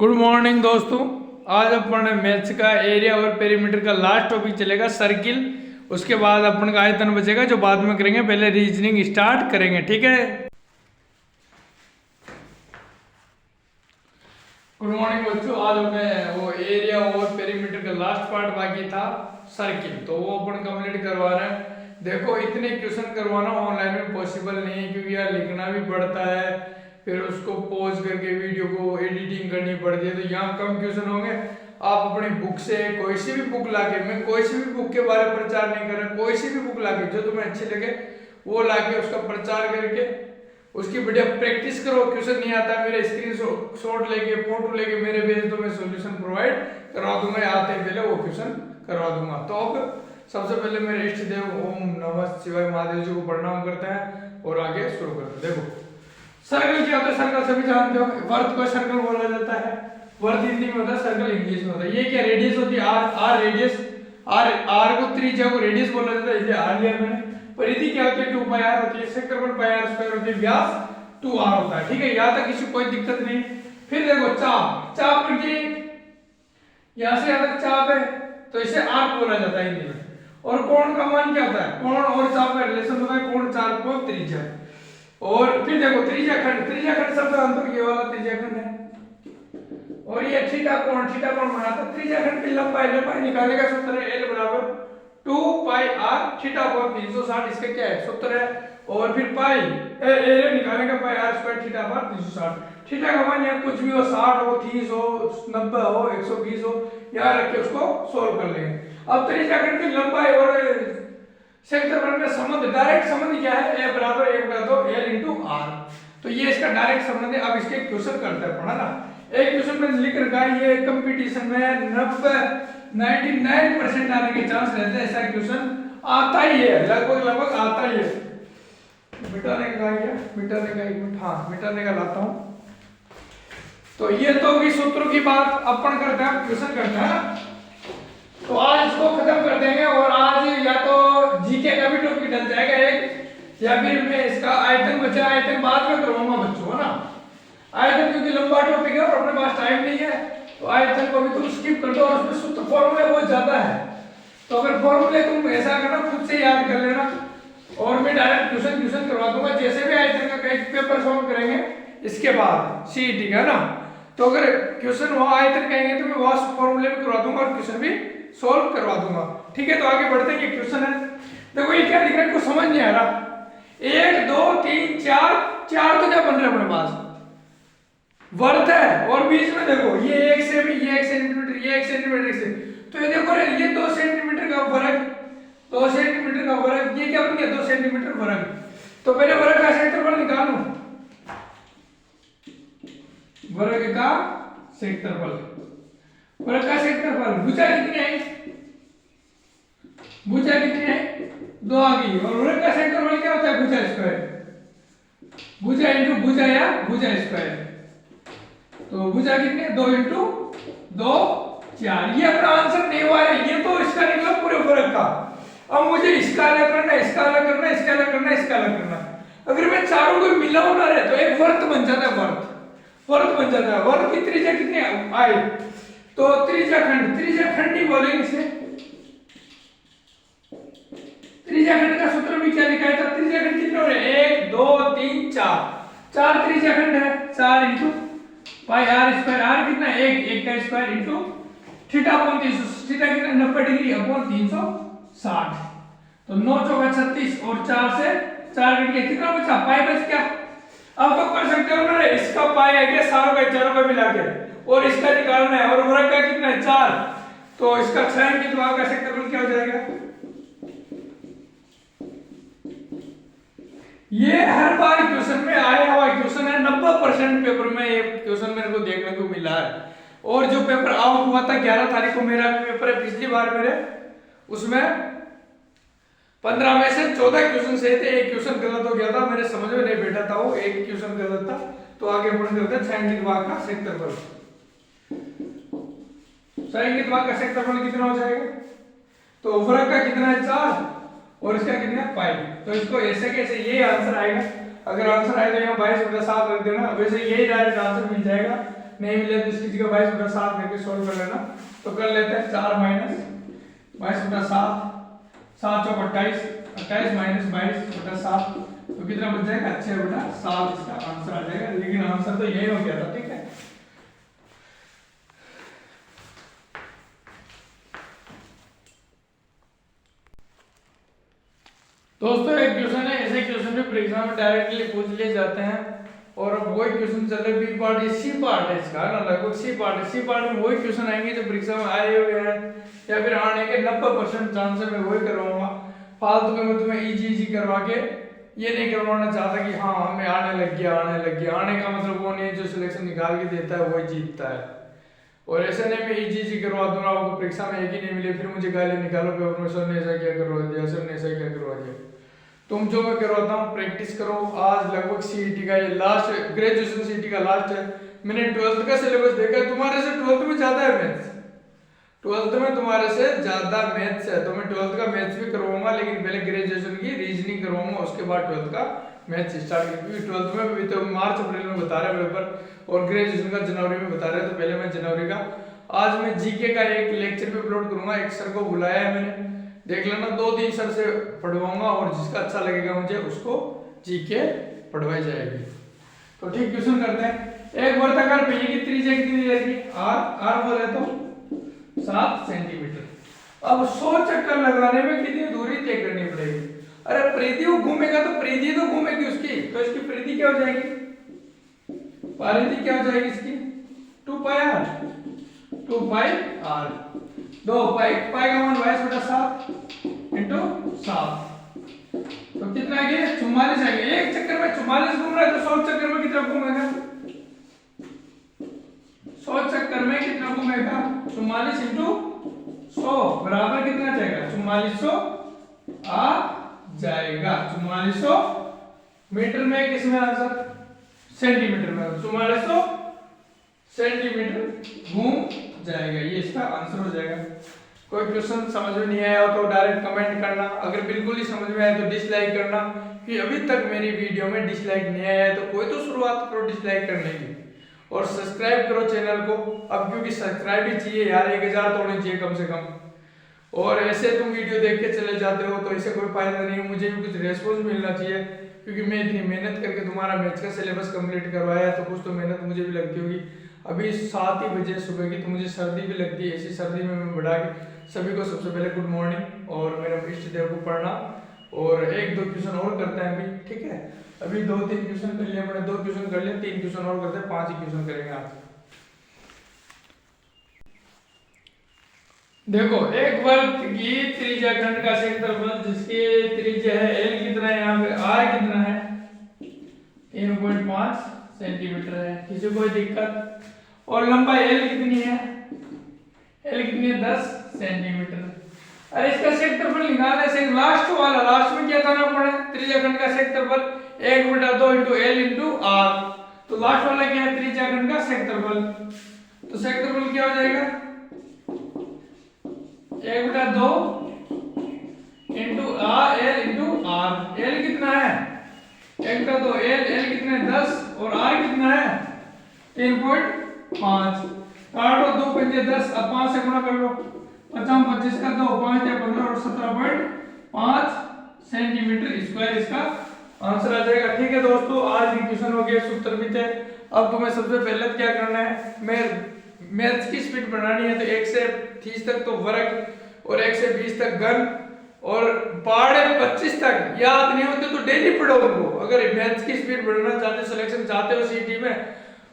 Good morning दोस्तों। आज अपन maths का एरिया और पेरीमीटर का लास्ट टॉपिक चलेगा सर्किल। उसके बाद अपन का आयतन बचेगा जो बाद में करेंगे। पहले रीजनिंग स्टार्ट करेंगे, ठीक है। गुड मॉर्निंग बच्चों। आज हमें वो एरिया और पेरीमीटर का लास्ट पार्ट बाकी था सर्किल, तो वो अपन कंप्लीट करवा रहे हैं। देखो इतने क्वेश्चन करवाना ऑनलाइन में पॉसिबल नहीं है, क्योंकि यार लिखना भी पड़ता है, फिर उसको पॉज करके वीडियो को एडिटिंग करनी पड़ती है, तो यहाँ कम क्वेश्चन होंगे। आप अपनी बुक से कोई सी भी बुक लाके, मैं कोई सी भी बुक के बारे में प्रचार नहीं कर रहा, कोई सी भी बुक लाके जो तुम्हें अच्छी लगे वो लाके उसका प्रचार करके उसकी बढ़िया प्रैक्टिस करो। क्वेश्चन नहीं आता मेरे स्क्रीन शॉट लेके फोटो लेके मेरे भेज दो, मैं सॉल्यूशन प्रोवाइड करवा दूंगा। आते ही पहले वो क्वेश्चन करवा दूंगा। तो अब सबसे पहले मेरे इष्ट देव ओम नमः शिवाय महादेव जी को प्रणाम करते हैं और आगे शुरू करते हैं। देखो सर्कल क्या होता है, सर्कल सभी जानते हो। वर्त को सर्कल बोला जाता है, वर्त हिंदी में होता है, सर्कल इंग्लिश में होता है। ये क्या रेडियस होती है, आर रेडियस, आर को त्रिज्या को रेडियस बोला जाता है, इसलिए आर लिया मैंने। परिधि क्या होती है, 2 पाई आर होती है। क्षेत्रफल पाई आर स्क्वायर होती है। व्यास 2 आर होता है, ठीक है। यहां तक किसी कोई दिक्कत नहीं। फिर देखो चाप, चाप की यहां से यहां तक चाप है तो इसे आर्क बोला जाता है हिंदी में। और कोण का मान क्या होता है, कोण और चाप का रिलेशन होता है कोण 4 कोण त्रिज्या। और फिर देखो त्रिज्या खंड, त्रिज्या खंड शब्द अंतर ये वाला त्रिज्या खंड है। और ये थीटा कोण बनाता है त्रिज्या खंड की लंबाई। लंबाई निकालने का सूत्र है L बराबर 2 पाई r थीटा कोण 360, इसका क्या है सूत्र है। और फिर पाई एरिया निकालने का पाई r स्क्वायर थीटा पर 360। थीटा का मान यहाँ कुछ भी हो, 60 हो, 30 हो, 90 हो, 120 हो, यहाँ रख के उसको सोल्व कर लेंगे। अब त्रिज्या खंड की लंबाई और क्षेत्रफल में संबंध, डायरेक्ट संबंध क्या है, a बराबर 1/2 L into r। तो ये इसका डायरेक्ट संबंध है। अब इसके क्वेश्चन करते हैं, पढ़ा ना। एक क्वेश्चन में लिख रखा है, ये कंपटीशन में 99% आने के चांस रहते हैं। ऐसा क्वेश्चन आता ही है, लगभग आता ही है। मिटाने का क्या, मिटाने का 1 मिनट, हाँ मिटाने का लाता हूँ। तो ये तो भी सूत्रों की बात अपन करते हैं, क्वेश्चन करते हैं ना। तो आज इसको खत्म कर देंगे और आज या तो जीके का भी टॉपिक डल जाएगा एक, या फिर मैं इसका आयतन बचा, आयतन बाद में करवाऊंगा बच्चों, है ना। आयतन क्योंकि लंबा टॉपिक है और अपने पास टाइम नहीं है, तो आयतन को भी तुम स्किप कर दो। और उसमें सूत्र फॉर्मूले बहुत ज्यादा है, तो अगर फॉर्मूले तुम ऐसा करना खुद से याद कर लेना और मैं डायरेक्ट ट्यूशन करवा दूंगा। जैसे भी आयतन का कई पेपर सॉल्व करेंगे इसके बाद सीईटी का ना, तो अगर क्वेश्चन वहां आयतन कहेंगे तो मैं वहां फॉर्मूले भी करवा दूंगा और क्वेश्चन भी सॉल्व करवा दूंगा, ठीक है। तो आगे बढ़ते हैं। ये क्वेश्चन है, देखो ये क्या लिख रहा है, कुछ समझ नहीं आ रहा। 1 2 3 4 तो क्या बन रहा है अपने पास, वर्त है। और बीच में देखो ये 1 से भी, ये 1 सेंटीमीटर, ये 1 सेंटीमीटर से, तो ये देखो ये 2 सेंटीमीटर का फर्क, 2 सेंटीमीटर का फर्क, ये क्या बन गया 2 सेंटीमीटर फर्क। तो पहले वर्ग का क्षेत्रफल निकालो, वर्ग का क्षेत्रफल, वर्ग का क्षेत्रफल। भुजा कितनी है, भुजा कितनी है 2 आ गई। और वर्ग का क्षेत्रफल क्या होता है, भुजा स्क्वायर, भुजा इंटू भुजा या भुजा स्क्वायर। तो भुजा कितनी है 2 इंटू 2 4। ये अपना आंसर नहीं हुआ है, ये तो इसका निकला पूरे वर्ग का। अब मुझे इसका अलग करना, इसका अलग करना, इसका अलग करना, इसका अलग करना। अगर मैं चारों को मिलाऊं ना रे, तो एक वर्त बन जाता है, वर्त बन जाता है। वर्त की त्रिज्या कितनी आई, तो त्रिज्या खंड ही बोलेंगे इसे। त्रिज्या खंड का सूत्र भी क्या लिखा है, त्रिज्या खंड कितने हो रहे हैं 1 2 3 4 त्रिज्या खंड है। 4 into pi R square, R कितना है 1 का square into theta upon 360, theta कितना 90 डिग्री अपॉन 360। तो 9 चौका 36 और 4 से 4 कट गया, कितना बचा पाई बच गया। अब तो कर सकते हो ना, इसका पाई है क्या सारों का चारों का मिला के, और इसका निकालना है। और वर्ग का कितना है 4, तो इसका 6 की द्वारा का क्षेत्रफल क्या हो जाएगा। ये हर बार क्वेश्चन में आया हुआ क्वेश्चन है। 90% पेपर में ये क्वेश्चन मेरे को देखने को मिला है। और जो पेपर आउट हुआ था 11 तारीख को, मेरा पेपर है पिछली बार मेरे, उसमें 15 में से 14 क्वेश्चन सही थे, एक क्वेश्चन गलत हो गया था, मेरे समझ में नहीं बैठा था वो, एक क्वेश्चन गलत था। तो आगे अपन करते हैं sin की भाग का क्षेत्रफल। sin की भाग का क्षेत्रफल कितना हो जाएगा, तो वर्ग का कितना है 4 और इसका कितना है पाई। तो इसको ऐसे कैसे, यही आंसर आएगा। अगर आंसर आए तो यहाँ 22/7 रख देना, वैसे यही डायरेक्ट आंसर मिल जाएगा। नहीं मिले तो इसकी जगह 22/7 करके सोल्व कर लेना। तो कर लेते हैं 4 माइनस 22/7, 7 चौक 28, 28 माइनस 22/7 तो कितना बच जाएगा 6/7 इसका आंसर आ जाएगा। लेकिन आंसर तो यही हो गया था, ठीक है। दोस्तों एक क्वेश्चन है, ऐसे क्वेश्चन भी परीक्षा में डायरेक्टली पूछ लिए जाते हैं। और अब वही क्वेश्चन चल रहे बी पार्ट, ये सी पार्ट है इसका ना, लगभग सी पार्ट है। सी पार्ट में वही क्वेश्चन आएंगे जो परीक्षा में आए हुए हैं या फिर आने के 90% चांस है, मैं वही करवाऊंगा। फालतू के मैं तुम्हें इजी करवा के ये नहीं करवाना चाहता कि हाँ हमें आने लग गया। आने का मतलब वो नहीं है जो सिलेक्शन निकाल के देता है वही जीतता है। और ऐसे नहीं मैं इजी करवा दूंगा आपको, परीक्षा में एक ही नहीं मिले फिर मुझे गाली निकालो पेपर में, सर ने ऐसा क्या करवा दिया, सर ने ऐसा क्या करवा दिया। तुम जो मैं करवाता हूँ प्रैक्टिस करो। आज लगभग सीईटी का ये लास्ट, ग्रेजुएशन सीईटी का लास्ट है। मैंने 12th का सिलेबस देखा, तुम्हारे से 12th में ज्यादा है मैथ्स, 12th में तुम्हारे से ज्यादा मैथ्स है। तो मैं 12th का मैथ्स भी करवाऊंगा, लेकिन पहले ग्रेजुएशन की रीजनिंग करवाऊंगा, उसके बाद 12th का मैथ्स स्टार्ट करेंगे। क्योंकि 12th में भी तो मार्च अप्रैल में बता रहे पेपर और ग्रेजुएशन का जनवरी में बता रहे, तो पहले मैं जनवरी का। आज मैं जीके का एक लेक्चर भी अपलोड करूंगा, एक सर को बुलाया है मैंने, देख लेना 2-3 सर से पढ़वाऊंगा और जिसका अच्छा लगेगा मुझे उसको जीके पढ़वाई जाएगी। तो ठीक क्वेश्चन करते हैं। एक वर्ताकार पहिए की त्रिज्या कितनी रहेगी, आर बोले तो 7 सेंटीमीटर। अब 100 चक्कर लगाने में कितनी दूरी तय करनी पड़ेगी। अरे परिधि वो घूमेगा तो परिधि तो घूमेगी उसकी, तो इसकी परिधि क्या हो जाएगी, परिधि क्या हो जाएगी इसकी 2πr, 2πr। 2 पाई का मान 22/7 इंटू 7 तो कितना आ गया 44 आ गया। एक चक्कर में 44 घूम रहा है तो 100 चक्कर में कितना घूमेगा, 100 चक्कर में कितना घूमेगा 44 इंटू 100 बराबर कितना जाएगा 4400 आ जाएगा। 4400 मीटर में, किसमें आंसर सेंटीमीटर में, 4400 सेंटीमीटर घूम जाएगा, ये इसका आंसर हो जाएगा। कोई क्वेश्चन समझ में नहीं आया हो तो डायरेक्ट कमेंट करना, अगर बिल्कुल ही समझ में आया तो डिसलाइक करना, कि अभी तक मेरी वीडियो में डिसलाइक नहीं आया है तो कोई तो शुरुआत करो डिसलाइक करने की, और सब्सक्राइब करो चैनल को अब, क्योंकि सब्सक्राइब ही चाहिए यार, 1000 तो होने चाहिए कम से कम। और ऐसे तुम वीडियो देख के चले जाते हो तो इससे कोई फायदा नहीं है, मुझे भी कुछ रेस्पॉन्स मिलना चाहिए, क्योंकि मैं इतनी मेहनत करके तुम्हारा मैथ्स का सिलेबस कंप्लीट करवाया है तो कुछ तो मेहनत मुझे भी लगती होगी। अभी 7 ही बजे सुबह की, तो मुझे सर्दी भी लगती है, ऐसी सर्दी में मैं बढ़ा के सभी को सबसे पहले गुड मॉर्निंग और मेरे इष्ट देव को पढ़ना, और 1-2 क्वेश्चन और करते हैं अभी, ठीक है। अभी 2-3 क्वेश्चन कर लिए मैंने, 2 क्वेश्चन कर लिए, 3 क्वेश्चन और करते हैं, 5 ही क्वेश्चन करेंगे आज। देखो एक वर्ग की त्रिज्या खंड का क्षेत्रफल जिसकी त्रिज्या है l कितना है, यहाँ पे r कितना है 3.5 सेंटीमीटर है, किसी कोई दिक्कत। और लंबाई l कितनी है, l कितनी है 10 सेंटीमीटर। अरे इसका क्षेत्रफल निकालने से लास्ट वाला, लास्ट में क्या करना पड़े, त्रिज्या खंड का क्षेत्रफल 1/2 इंटू l इंटू r। तो लास्ट वाला क्या है त्रिज्या खंड का क्षेत्रफल, तो क्षेत्रफल क्या हो जाएगा 1/2 into l into r। l कितना है 1/2, l कितना है 10 और r कितना है 3.5। काटो 2 पंजे 10, अब 5 से गुणा कर लो, 50 25 का 2 5 या 15 और 17.5 सेंटीमीटर स्क्वायर इसका आंसर आ जाएगा। ठीक है दोस्तों, आज भी क्वेश्चन हो गया, सूत्र भी थे। अब तुम्हें सबसे पहले क्या करना है, मैं मैथ्स की स्पीड बढ़ानी है तो 1 से 30 तक तो वर्ग और 1 से 20 तक घन और पहाड़े 25 तक याद नहीं होते तो डेली पढ़ो उनको। अगर मैथ्स की स्पीड बढ़ाना चाहते हो, सिलेक्शन चाहते हो सीटी में,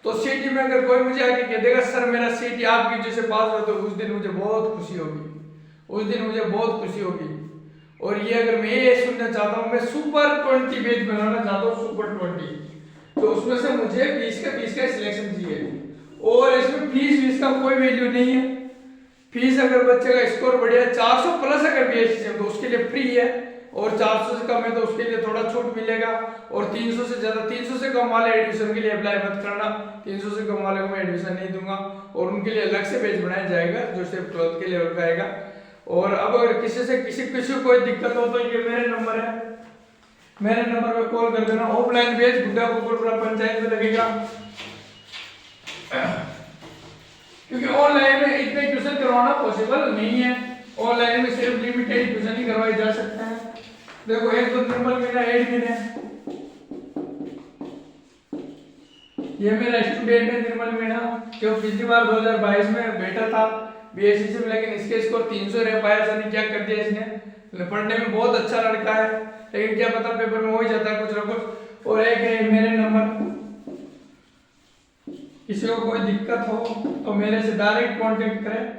तो सीटी में अगर कोई मुझे आके कह देगा सर मेरा सीटी आपकी वजह से पास हुआ, तो उस दिन मुझे बहुत खुशी होगी, उस दिन मुझे बहुत खुशी होगी। और ये अगर मैं ये सुनना चाहता हूँ, मैं सुपर 20 पेज बनाना चाहता हूँ, सुपर 20, तो उसमें से मुझे 20 का सिलेक्शन चाहिए। और इसमें फीस का कोई वैल्यू नहीं है। फीस अगर बच्चे का स्कोर बढ़िया 400 प्लस अगर बीएससी से तो उसके लिए फ्री है, और 400 से कम है तो उसके लिए थोड़ा छूट मिलेगा, और 300 से ज्यादा 300 से कम वाले एडमिशन के लिए अप्लाई मत करना, 300 से कम वाले को मैं एडमिशन नहीं दूंगा, और उनके लिए अलग से पेज बनाया जाएगा जो सिर्फ 12th के लेवल का आएगा। और अब अगर किसी को कोई दिक्कत हो तो ये मेरे नंबर है, मेरे नंबर पे कॉल कर देना। ऑफलाइन पेज गुड्डा गोकुलपुरा पंचायत में लगेगा। क्योंकि ऑनलाइन में इतने क्वेश्चन करवाना पॉसिबल नहीं है। ऑनलाइन में सिर्फ लिमिटेड क्वेश्चन ही करवाए जा सकते हैं। देखो एक तो निर्मल मीणा एडमिन है, ये मेरा स्टूडेंट है निर्मल मीणा, जो पिछली बार 2022 में बैठा था बीएससी में, लेकिन इसके स्कोर 300 रह पाया, जाने क्या कर दिया इसने। पढ़ने में बहुत अच्छा लड़का है, लेकिन क्या पता पेपर में हो ही जाता है कुछ ना कुछ। और एक है मेरे नंबर, किसी को कोई दिक्कत हो तो मेरे से डायरेक्ट कांटेक्ट करें।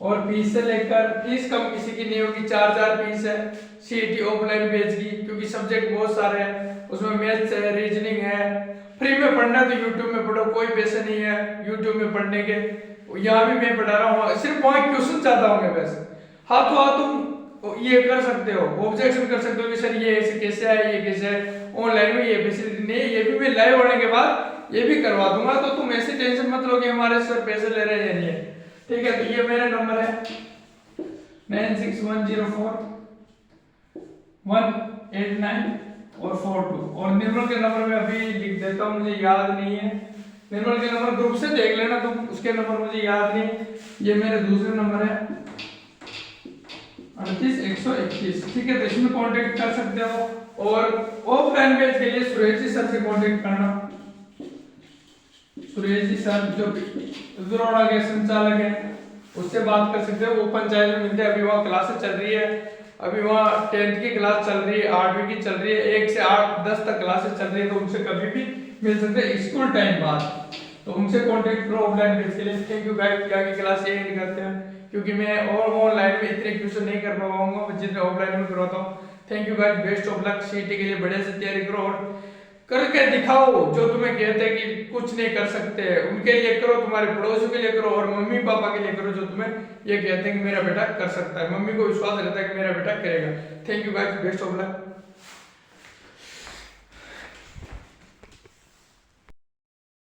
और फीस से लेकर, फीस कम किसी की नहीं होगी, 4,000 फीस है सीईटी ऑफलाइन बैच की, क्योंकि सब्जेक्ट बहुत सारे हैं उसमें, मैथ्स है, रीजनिंग है। फ्री में पढ़ना है तो यूट्यूब में पढ़ो, कोई पैसे नहीं है यूट्यूब में पढ़ने के। यहाँ भी मैं पढ़ा रहा हूँ, सिर्फ वहाँ क्वेश्चन चाहता हूँ वैसे। हाथों हाथ तुम ये कर सकते हो, ऑब्जेक्शन कर सकते हो कि सर ये ऐसे कैसे है, ये कैसे है। ऑनलाइन में ये फैसिलिटी नहीं है, ये भी मैं लाइव होने के बाद ये भी करवा दूंगा, तो तुम ऐसे टेंशन मत लो कि हमारे सर पैसे ले रहे हैं या नहीं है। ठीक है, तो ये मेरा नंबर है 96104189 और निर्मल के नंबर में अभी लिख देता हूँ, मुझे याद नहीं है। निर्मल के नंबर ग्रुप से देख लेना तुम, उसके नंबर मुझे याद नहीं। ये मेरे दूसरे नंबर है 38,121। ठीक है, तो इसमें कांटेक्ट कर सकते हो। और ऑफलाइन बैच के लिए सुरेश जी सर से कांटेक्ट करना। सुरेश जी सर जो ज़रोड़ा के संचालक हैं, उससे बात कर सकते हो। ओपन चैनल में मिलते हैं, अभी वहाँ क्लासेस चल रही है, अभी वहाँ 10th की क्लास चल रही है, 8वीं की चल रही है, 1 से 8 10 तक क्लासेस चल रही है, तो उनसे कभी भी मिल सकते हैं स्कूल टाइम बाद, तो उनसे कांटेक्ट करो ऑफलाइन बैच के लिए। थैंक यू गाइस, आगे क्लास ये एंड करते हैं, क्योंकि मैं और ऑनलाइन में इतने क्वेश्चन नहीं कर पाऊंगा जितने ऑफलाइन में करवाता हूँ। Thank you guys, best of luck, CET के लिए बढ़िया से तैयारी करो और करके दिखाओ। जो तुम्हें कहते हैं कि कुछ नहीं कर सकते, उनके लिए करो, तुम्हारे पड़ोसियों के लिए करो और मम्मी पापा के लिए करो जो तुम्हें ये कहते हैं कि मेरा बेटा कर सकता है। मम्मी को विश्वास रहता है कि मेरा बेटा करेगा। Thank you guys, best of luck.